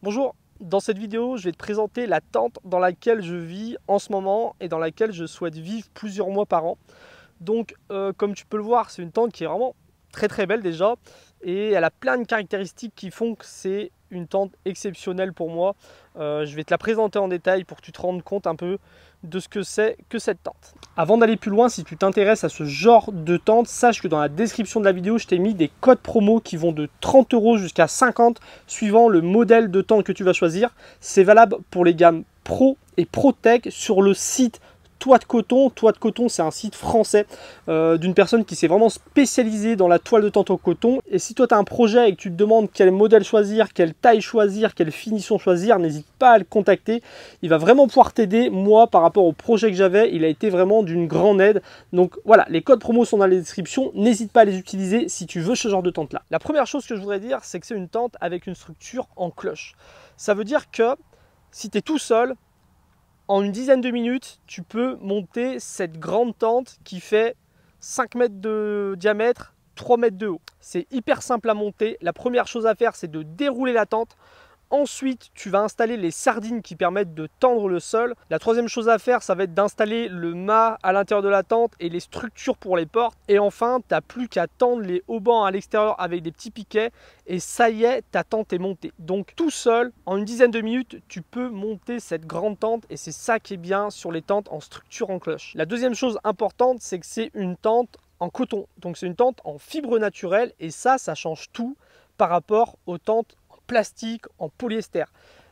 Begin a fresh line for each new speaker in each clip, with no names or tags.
Bonjour, dans cette vidéo, je vais te présenter la tente dans laquelle je vis en ce moment et dans laquelle je souhaite vivre plusieurs mois par an. Donc, comme tu peux le voir, c'est une tente qui est vraiment très belle déjà et elle a plein de caractéristiques qui font que c'est une tente exceptionnelle pour moi. Je vais te la présenter en détail pour que tu te rendes compte un peu de ce que c'est que cette tente. Avant d'aller plus loin, si tu t'intéresses à ce genre de tente, sache que dans la description de la vidéo, je t'ai mis des codes promo qui vont de 30 € jusqu'à 50 suivant le modèle de tente que tu vas choisir. C'est valable pour les gammes Pro et ProTech sur le site Toit de Coton. Toit de Coton, c'est un site français d'une personne qui s'est vraiment spécialisée dans la toile de tente au coton. Et si toi tu as un projet et que tu te demandes quel modèle choisir, quelle taille choisir, quelle finition choisir, n'hésite pas à le contacter. Il va vraiment pouvoir t'aider. Moi, par rapport au projet que j'avais, il a été vraiment d'une grande aide. Donc voilà, les codes promo sont dans la description. N'hésite pas à les utiliser si tu veux ce genre de tente là. La première chose que je voudrais dire, c'est que c'est une tente avec une structure en cloche. Ça veut dire que si tu es tout seul, en une dizaine de minutes, tu peux monter cette grande tente qui fait 5 mètres de diamètre, 3 mètres de haut. C'est hyper simple à monter. La première chose à faire, c'est de dérouler la tente. Ensuite, tu vas installer les sardines qui permettent de tendre le sol. La troisième chose à faire, ça va être d'installer le mât à l'intérieur de la tente et les structures pour les portes. Et enfin, tu n'as plus qu'à tendre les haubans à l'extérieur avec des petits piquets. Et ça y est, ta tente est montée. Donc tout seul, en une dizaine de minutes, tu peux monter cette grande tente. Et c'est ça qui est bien sur les tentes en structure en cloche. La deuxième chose importante, c'est que c'est une tente en coton. Donc c'est une tente en fibre naturelle. Et ça change tout par rapport aux tentes plastique, en polyester.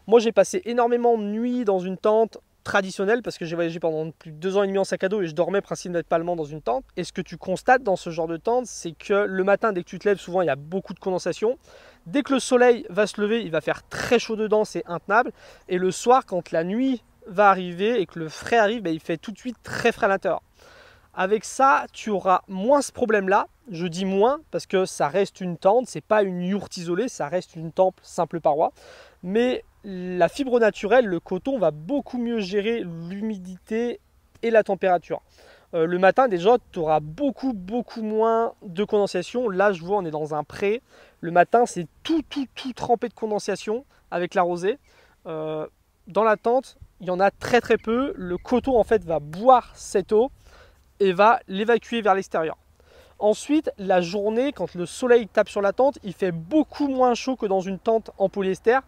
Moi, j'ai passé énormément de nuits dans une tente traditionnelle parce que j'ai voyagé pendant plus de 2 ans et demi en sac à dos et je dormais principalement dans une tente. Et ce que tu constates dans ce genre de tente, c'est que le matin, dès que tu te lèves, souvent il y a beaucoup de condensation. Dès que le soleil va se lever, il va faire très chaud dedans, c'est intenable. Et le soir, quand la nuit va arriver et que le frais arrive, il fait tout de suite très frais à l'intérieur. Avec ça, tu auras moins ce problème-là. Je dis moins parce que ça reste une tente, c'est pas une yourte isolée, ça reste une tente simple paroi. Mais la fibre naturelle, le coton, va beaucoup mieux gérer l'humidité et la température. Le matin, déjà, tu auras beaucoup moins de condensation. Là, je vois, on est dans un pré. Le matin, c'est tout trempé de condensation avec la rosée. Dans la tente, il y en a très peu. Le coton, en fait, va boire cette eau et va l'évacuer vers l'extérieur. Ensuite, la journée, quand le soleil tape sur la tente, il fait beaucoup moins chaud que dans une tente en polyester.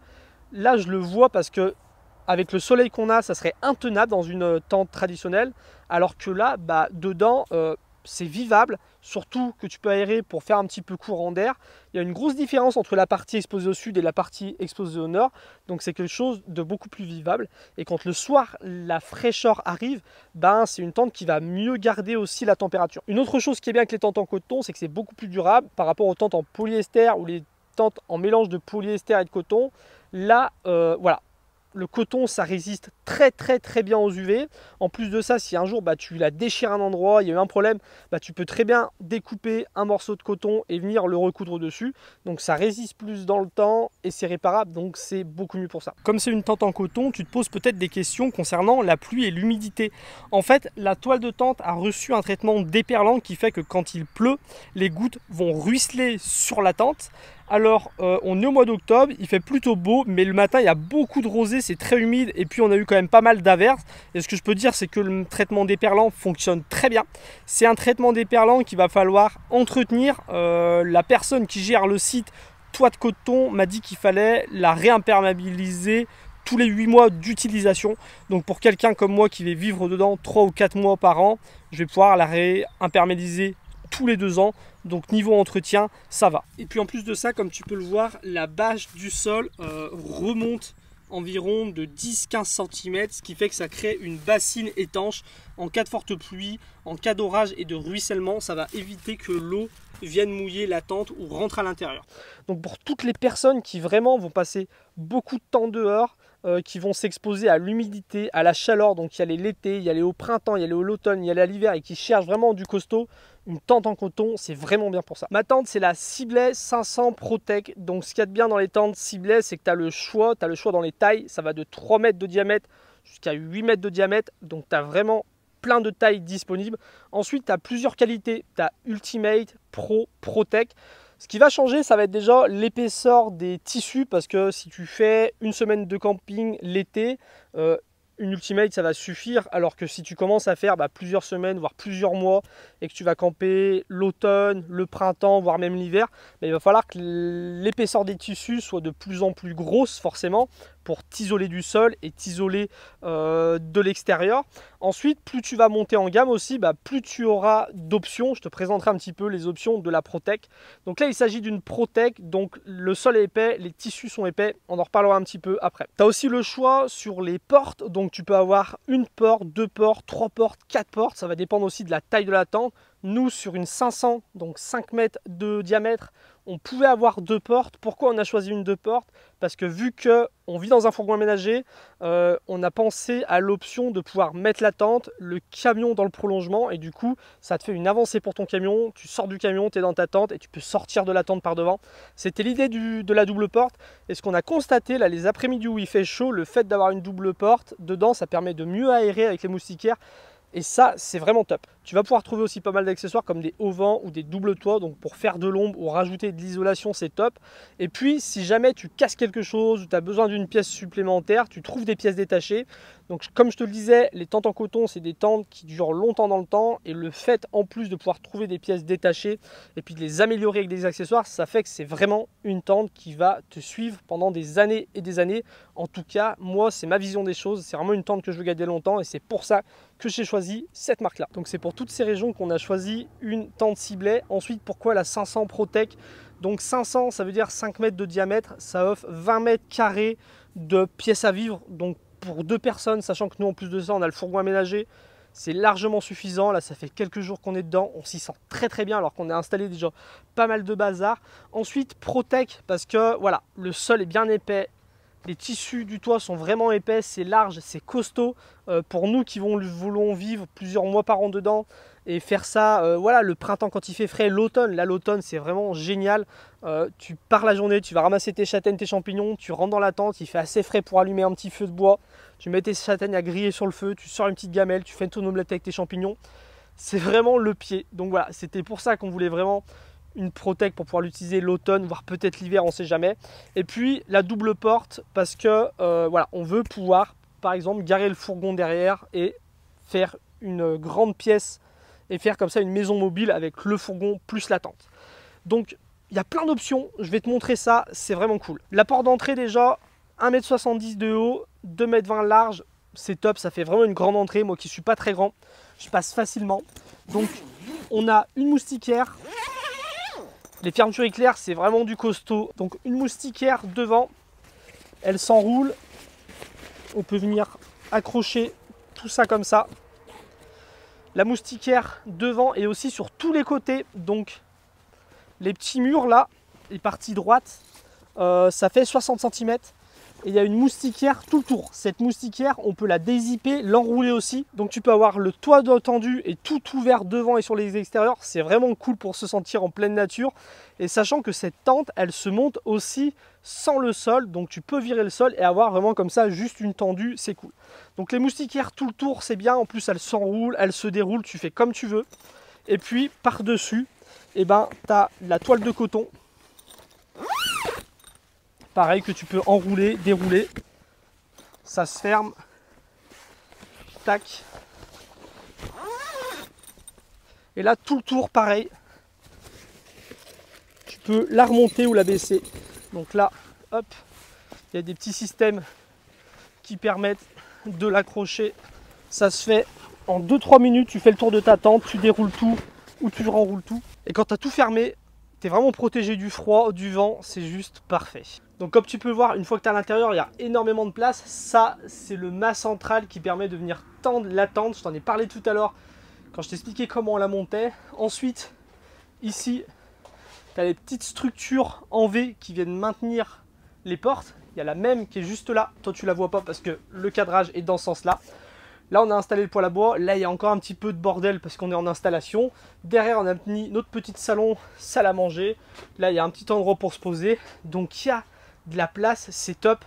Là, je le vois parce que avec le soleil qu'on a, ça serait intenable dans une tente traditionnelle. Alors que là, dedans, c'est vivable, surtout que tu peux aérer pour faire un petit peu courant d'air. Il y a une grosse différence entre la partie exposée au sud et la partie exposée au nord. Donc c'est quelque chose de beaucoup plus vivable. Et quand le soir, la fraîcheur arrive, c'est une tente qui va mieux garder aussi la température. Une autre chose qui est bien avec les tentes en coton, c'est que c'est beaucoup plus durable par rapport aux tentes en polyester ou les tentes en mélange de polyester et de coton. Là, voilà. Le coton, ça résiste très bien aux UV. En plus de ça, si un jour tu la déchires un endroit, il y a eu un problème, tu peux très bien découper un morceau de coton et venir le recoudre dessus. Donc ça résiste plus dans le temps et c'est réparable, donc c'est beaucoup mieux pour ça. Comme c'est une tente en coton, tu te poses peut-être des questions concernant la pluie et l'humidité. En fait, la toile de tente a reçu un traitement déperlant qui fait que quand il pleut, les gouttes vont ruisseler sur la tente. Alors, on est au mois d'octobre, il fait plutôt beau, mais le matin, il y a beaucoup de rosée, c'est très humide, et puis on a eu quand même pas mal d'averses. Et ce que je peux dire, c'est que le traitement déperlant fonctionne très bien. C'est un traitement déperlant qu'il va falloir entretenir. La personne qui gère le site Toit de Coton m'a dit qu'il fallait la réimperméabiliser tous les 8 mois d'utilisation. Donc pour quelqu'un comme moi qui va vivre dedans 3 ou 4 mois par an, je vais pouvoir la réimperméabiliser tous les 2 ans. Donc niveau entretien, ça va. Et puis en plus de ça, comme tu peux le voir, la bâche du sol remonte environ de 10-15 cm, ce qui fait que ça crée une bassine étanche. En cas de forte pluie, en cas d'orage et de ruissellement, ça va éviter que l'eau vienne mouiller la tente ou rentre à l'intérieur. Donc pour toutes les personnes qui vraiment vont passer beaucoup de temps dehors, qui vont s'exposer à l'humidité, à la chaleur, donc il y a l'été, il y a les au printemps, il y a les l'automne, il y a l'hiver et qui cherchent vraiment du costaud, une tente en coton, c'est vraiment bien pour ça. Ma tente, c'est la Sibley 500 ProTech. Donc ce qu'il y a de bien dans les tentes Sibley, c'est que tu as le choix dans les tailles. Ça va de 3 mètres de diamètre jusqu'à 8 mètres de diamètre. Donc tu as vraiment plein de tailles disponibles. Ensuite, tu as plusieurs qualités. Tu as Ultimate, Pro, ProTech. Ce qui va changer, ça va être déjà l'épaisseur des tissus, parce que si tu fais une semaine de camping l'été, une Ultimate ça va suffire, alors que si tu commences à faire plusieurs semaines, voire plusieurs mois, et que tu vas camper l'automne, le printemps, voire même l'hiver, il va falloir que l'épaisseur des tissus soit de plus en plus grosse forcément, pour t'isoler du sol et t'isoler de l'extérieur. Ensuite, plus tu vas monter en gamme aussi, plus tu auras d'options. Je te présenterai un petit peu les options de la ProTech. Donc là, il s'agit d'une ProTech, donc le sol est épais, les tissus sont épais, on en reparlera un petit peu après. Tu as aussi le choix sur les portes, donc tu peux avoir une porte, deux portes, trois portes, quatre portes, ça va dépendre aussi de la taille de la tente. Nous, sur une 500, donc 5 mètres de diamètre, on pouvait avoir deux portes. Pourquoi on a choisi une deux portes? Parce que vu qu'on vit dans un fourgon aménagé, on a pensé à l'option de pouvoir mettre la tente, le camion dans le prolongement, et du coup, ça te fait une avancée pour ton camion. Tu sors du camion, tu es dans ta tente et tu peux sortir de la tente par devant. C'était l'idée de la double porte. Et ce qu'on a constaté là, les après-midi où il fait chaud, le fait d'avoir une double porte, dedans, ça permet de mieux aérer avec les moustiquaires. Et ça, c'est vraiment top. Tu vas pouvoir trouver aussi pas mal d'accessoires comme des auvents ou des doubles toits. Donc pour faire de l'ombre ou rajouter de l'isolation, c'est top. Et puis, si jamais tu casses quelque chose ou tu as besoin d'une pièce supplémentaire, tu trouves des pièces détachées. Donc comme je te le disais, les tentes en coton, c'est des tentes qui durent longtemps dans le temps. Et le fait, en plus de pouvoir trouver des pièces détachées et puis de les améliorer avec des accessoires, ça fait que c'est vraiment une tente qui va te suivre pendant des années et des années. En tout cas, moi, c'est ma vision des choses. C'est vraiment une tente que je veux garder longtemps et c'est pour ça que j'ai choisi cette marque là. Donc c'est pour toutes ces régions qu'on a choisi une tente ciblée. Ensuite, pourquoi la 500 ProTech? Donc 500, ça veut dire 5 mètres de diamètre, ça offre 20 mètres carrés de pièces à vivre, donc pour deux personnes, sachant que nous en plus de ça on a le fourgon aménagé, c'est largement suffisant. Là ça fait quelques jours qu'on est dedans, on s'y sent très très bien alors qu'on a installé déjà pas mal de bazar. Ensuite ProTech, parce que voilà, le sol est bien épais, les tissus du toit sont vraiment épais, c'est large, c'est costaud. Pour nous qui voulons vivre plusieurs mois par an dedans et faire ça, voilà, le printemps quand il fait frais, l'automne, là l'automne c'est vraiment génial. Tu pars la journée, tu vas ramasser tes châtaignes, tes champignons, tu rentres dans la tente, il fait assez frais pour allumer un petit feu de bois. Tu mets tes châtaignes à griller sur le feu, tu sors une petite gamelle, tu fais ton omelette avec tes champignons. C'est vraiment le pied. Donc voilà, c'était pour ça qu'on voulait vraiment une ProTech pour pouvoir l'utiliser l'automne, voire peut-être l'hiver, on ne sait jamais. Et puis la double porte parce que voilà, on veut pouvoir par exemple garer le fourgon derrière et faire une grande pièce et faire comme ça une maison mobile avec le fourgon plus la tente. Donc il y a plein d'options, je vais te montrer ça, c'est vraiment cool. La porte d'entrée déjà, 1,70 m de haut, 2,20 m large, c'est top, ça fait vraiment une grande entrée. Moi qui ne suis pas très grand, je passe facilement. Donc on a une moustiquaire. Les fermetures éclairs, c'est vraiment du costaud. Donc une moustiquaire devant, elle s'enroule. On peut venir accrocher tout ça comme ça. La moustiquaire devant et aussi sur tous les côtés. Donc les petits murs là, les parties droites, ça fait 60 cm. Et il y a une moustiquaire tout le tour. Cette moustiquaire, on peut la dézipper, l'enrouler aussi. Donc tu peux avoir le toit tendu et tout ouvert devant et sur les extérieurs. C'est vraiment cool pour se sentir en pleine nature. Et sachant que cette tente, elle se monte aussi sans le sol. Donc tu peux virer le sol et avoir vraiment comme ça juste une tendue, c'est cool. Donc les moustiquaires tout le tour, c'est bien. En plus, elles s'enroulent, elles se déroulent, tu fais comme tu veux. Et puis par-dessus, tu as la toile de coton. Pareil que tu peux enrouler, dérouler. Ça se ferme. Tac. Et là, tout le tour, pareil. Tu peux la remonter ou la baisser. Donc là, hop, il y a des petits systèmes qui permettent de l'accrocher. Ça se fait en 2-3 minutes. Tu fais le tour de ta tente, tu déroules tout ou tu renroules tout. Et quand tu as tout fermé, tu es vraiment protégé du froid, du vent. C'est juste parfait. Donc comme tu peux le voir, une fois que tu es à l'intérieur, il y a énormément de place. Ça, c'est le mât central qui permet de venir tendre la tente. Je t'en ai parlé tout à l'heure quand je t'expliquais comment on la montait. Ensuite, ici, tu as les petites structures en V qui viennent maintenir les portes. Il y a la même qui est juste là. Toi, tu la vois pas parce que le cadrage est dans ce sens-là. Là, on a installé le poêle à bois. Là, il y a encore un petit peu de bordel parce qu'on est en installation. Derrière, on a mis notre petit salon, salle à manger. Là, il y a un petit endroit pour se poser. Donc, il y a de la place, c'est top.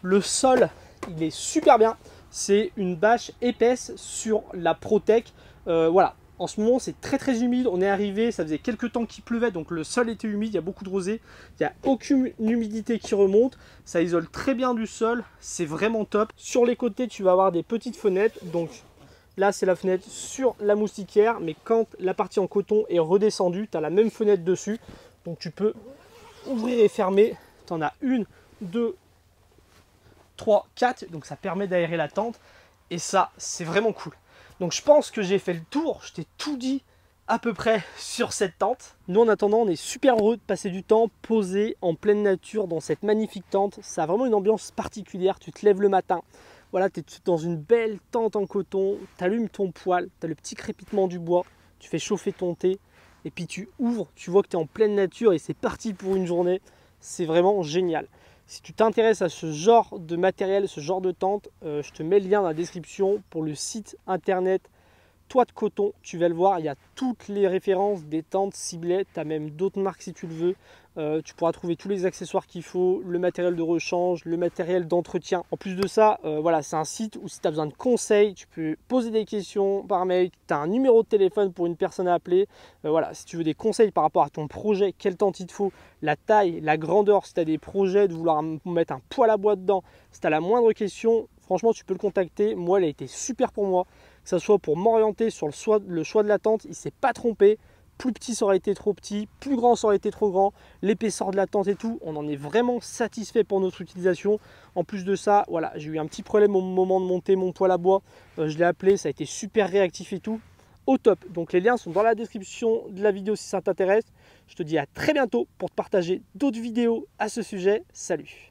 Le sol, il est super bien. C'est une bâche épaisse sur la ProTech. Voilà, En ce moment, c'est très humide. On est arrivé, ça faisait quelques temps qu'il pleuvait, donc le sol était humide, il y a beaucoup de rosée. Il n'y a aucune humidité qui remonte. Ça isole très bien du sol, c'est vraiment top. Sur les côtés, tu vas avoir des petites fenêtres. Donc là, c'est la fenêtre sur la moustiquaire, mais quand la partie en coton est redescendue, tu as la même fenêtre dessus. Donc tu peux ouvrir et fermer. Tu en as 1, 2, 3, 4. Donc ça permet d'aérer la tente. Et ça, c'est vraiment cool. Donc je pense que j'ai fait le tour, je t'ai tout dit à peu près sur cette tente. Nous en attendant, on est super heureux de passer du temps posé en pleine nature dans cette magnifique tente. Ça a vraiment une ambiance particulière, tu te lèves le matin, voilà, tu es dans une belle tente en coton, tu allumes ton poêle, tu as le petit crépitement du bois, tu fais chauffer ton thé, et puis tu ouvres, tu vois que tu es en pleine nature et c'est parti pour une journée. C'est vraiment génial. Si tu t'intéresses à ce genre de matériel, ce genre de tente, je te mets le lien dans la description pour le site internet Toit de Coton. Tu vas le voir, il y a toutes les références des tentes ciblées. Tu as même d'autres marques si tu le veux. Tu pourras trouver tous les accessoires qu'il faut, le matériel de rechange, le matériel d'entretien. En plus de ça, voilà, c'est un site où si tu as besoin de conseils, tu peux poser des questions par mail. Tu as un numéro de téléphone pour une personne à appeler. Voilà, si tu veux des conseils par rapport à ton projet, quelle tente il te faut, la taille, la grandeur, si tu as des projets de vouloir mettre un poêle à bois dedans, si tu as la moindre question, franchement, tu peux le contacter. Moi, elle a été super pour moi, que ce soit pour m'orienter sur le choix de la tente. Il ne s'est pas trompé. Plus petit, ça aurait été trop petit. Plus grand, ça aurait été trop grand. L'épaisseur de la tente et tout, on en est vraiment satisfait pour notre utilisation. En plus de ça, voilà, j'ai eu un petit problème au moment de monter mon poêle à bois. Je l'ai appelé, ça a été super réactif et tout. Au top. Donc les liens sont dans la description de la vidéo si ça t'intéresse. Je te dis à très bientôt pour te partager d'autres vidéos à ce sujet. Salut!